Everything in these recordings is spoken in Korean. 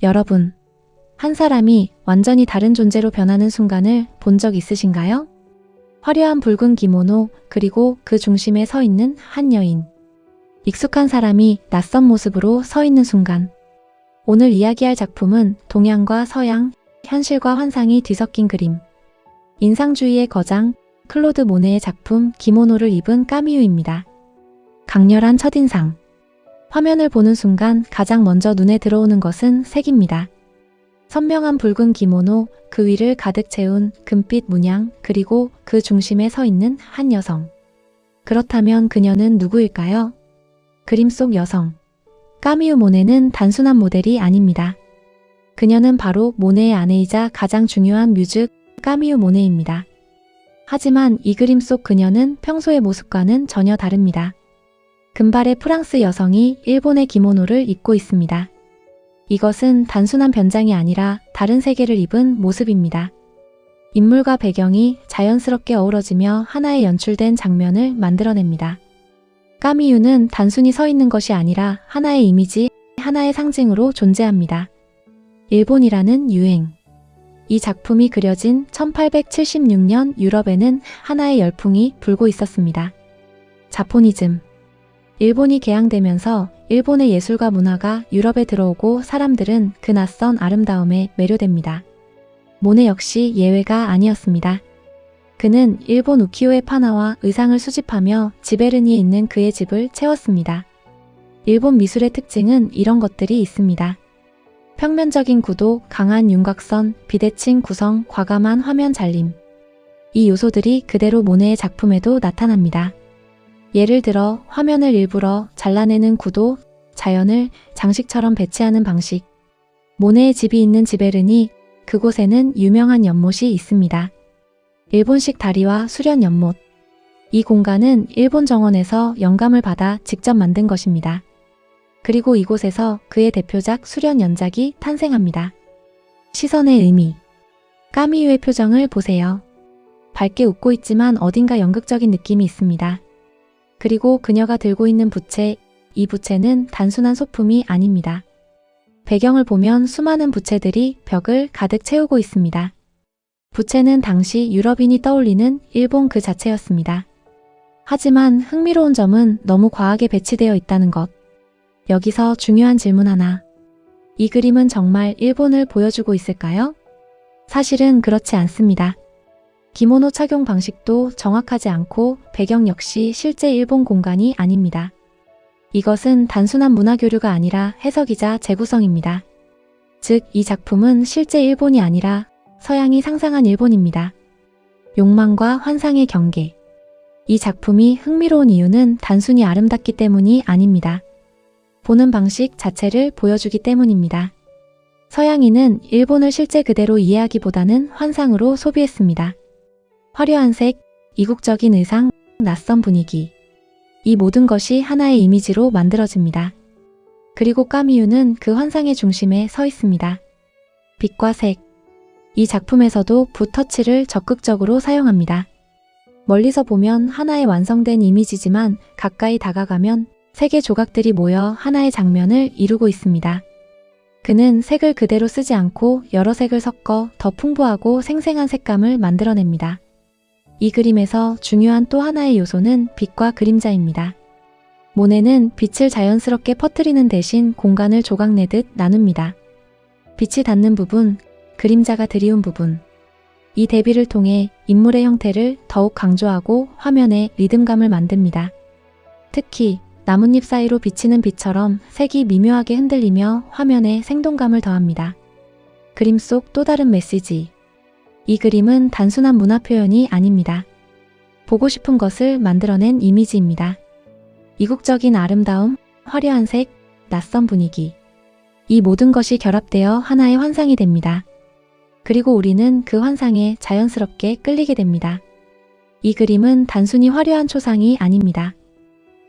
여러분, 한 사람이 완전히 다른 존재로 변하는 순간을 본 적 있으신가요? 화려한 붉은 기모노, 그리고 그 중심에 서 있는 한 여인. 익숙한 사람이 낯선 모습으로 서 있는 순간. 오늘 이야기할 작품은 동양과 서양, 현실과 환상이 뒤섞인 그림. 인상주의의 거장, 클로드 모네의 작품 기모노를 입은 까미유입니다. 강렬한 첫인상. 화면을 보는 순간 가장 먼저 눈에 들어오는 것은 색입니다. 선명한 붉은 기모노, 그 위를 가득 채운 금빛 문양, 그리고 그 중심에 서 있는 한 여성. 그렇다면 그녀는 누구일까요? 그림 속 여성. 까미유 모네는 단순한 모델이 아닙니다. 그녀는 바로 모네의 아내이자 가장 중요한 뮤즈, 까미유 모네입니다. 하지만 이 그림 속 그녀는 평소의 모습과는 전혀 다릅니다. 금발의 프랑스 여성이 일본의 기모노를 입고 있습니다. 이것은 단순한 변장이 아니라 다른 세계를 입은 모습입니다. 인물과 배경이 자연스럽게 어우러지며 하나의 연출된 장면을 만들어냅니다. 까미유는 단순히 서 있는 것이 아니라 하나의 이미지, 하나의 상징으로 존재합니다. 일본이라는 유행. 이 작품이 그려진 1876년 유럽에는 하나의 열풍이 불고 있었습니다. 자포니즘. 일본이 개항되면서 일본의 예술과 문화가 유럽에 들어오고 사람들은 그 낯선 아름다움에 매료됩니다. 모네 역시 예외가 아니었습니다. 그는 일본 우키요의 파나와 의상을 수집하며 지베르니에 있는 그의 집을 채웠습니다. 일본 미술의 특징은 이런 것들이 있습니다. 평면적인 구도, 강한 윤곽선, 비대칭 구성, 과감한 화면 잘림. 이 요소들이 그대로 모네의 작품에도 나타납니다. 예를 들어 화면을 일부러 잘라내는 구도, 자연을 장식처럼 배치하는 방식. 모네의 집이 있는 지베르니, 그곳에는 유명한 연못이 있습니다. 일본식 다리와 수련 연못. 이 공간은 일본 정원에서 영감을 받아 직접 만든 것입니다. 그리고 이곳에서 그의 대표작 수련 연작이 탄생합니다. 시선의 의미. 까미유의 표정을 보세요. 밝게 웃고 있지만 어딘가 연극적인 느낌이 있습니다. 그리고 그녀가 들고 있는 부채, 이 부채는 단순한 소품이 아닙니다. 배경을 보면 수많은 부채들이 벽을 가득 채우고 있습니다. 부채는 당시 유럽인이 떠올리는 일본 그 자체였습니다. 하지만 흥미로운 점은 너무 과하게 배치되어 있다는 것. 여기서 중요한 질문 하나. 이 그림은 정말 일본을 보여주고 있을까요? 사실은 그렇지 않습니다. 기모노 착용 방식도 정확하지 않고 배경 역시 실제 일본 공간이 아닙니다. 이것은 단순한 문화 교류가 아니라 해석이자 재구성입니다. 즉, 이 작품은 실제 일본이 아니라 서양이 상상한 일본입니다. 욕망과 환상의 경계. 이 작품이 흥미로운 이유는 단순히 아름답기 때문이 아닙니다. 보는 방식 자체를 보여주기 때문입니다. 서양인은 일본을 실제 그대로 이해하기보다는 환상으로 소비했습니다. 화려한 색, 이국적인 의상, 낯선 분위기. 이 모든 것이 하나의 이미지로 만들어집니다. 그리고 까미유는 그 환상의 중심에 서 있습니다. 빛과 색. 이 작품에서도 붓터치를 적극적으로 사용합니다. 멀리서 보면 하나의 완성된 이미지지만 가까이 다가가면 색의 조각들이 모여 하나의 장면을 이루고 있습니다. 그는 색을 그대로 쓰지 않고 여러 색을 섞어 더 풍부하고 생생한 색감을 만들어냅니다. 이 그림에서 중요한 또 하나의 요소는 빛과 그림자입니다. 모네는 빛을 자연스럽게 퍼뜨리는 대신 공간을 조각내듯 나눕니다. 빛이 닿는 부분, 그림자가 드리운 부분. 이 대비를 통해 인물의 형태를 더욱 강조하고 화면에 리듬감을 만듭니다. 특히 나뭇잎 사이로 비치는 빛처럼 색이 미묘하게 흔들리며 화면에 생동감을 더합니다. 그림 속 또 다른 메시지. 이 그림은 단순한 문화 표현이 아닙니다. 보고 싶은 것을 만들어낸 이미지입니다. 이국적인 아름다움, 화려한 색, 낯선 분위기. 이 모든 것이 결합되어 하나의 환상이 됩니다. 그리고 우리는 그 환상에 자연스럽게 끌리게 됩니다. 이 그림은 단순히 화려한 초상이 아닙니다.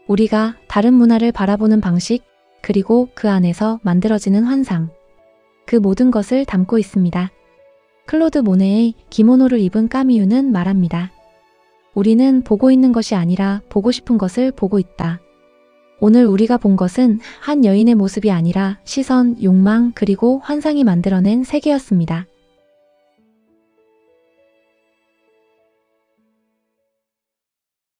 우리가 다른 문화를 바라보는 방식, 그리고 그 안에서 만들어지는 환상. 그 모든 것을 담고 있습니다. 클로드 모네의 기모노를 입은 까미유는 말합니다. 우리는 보고 있는 것이 아니라 보고 싶은 것을 보고 있다. 오늘 우리가 본 것은 한 여인의 모습이 아니라 시선, 욕망, 그리고 환상이 만들어낸 세계였습니다.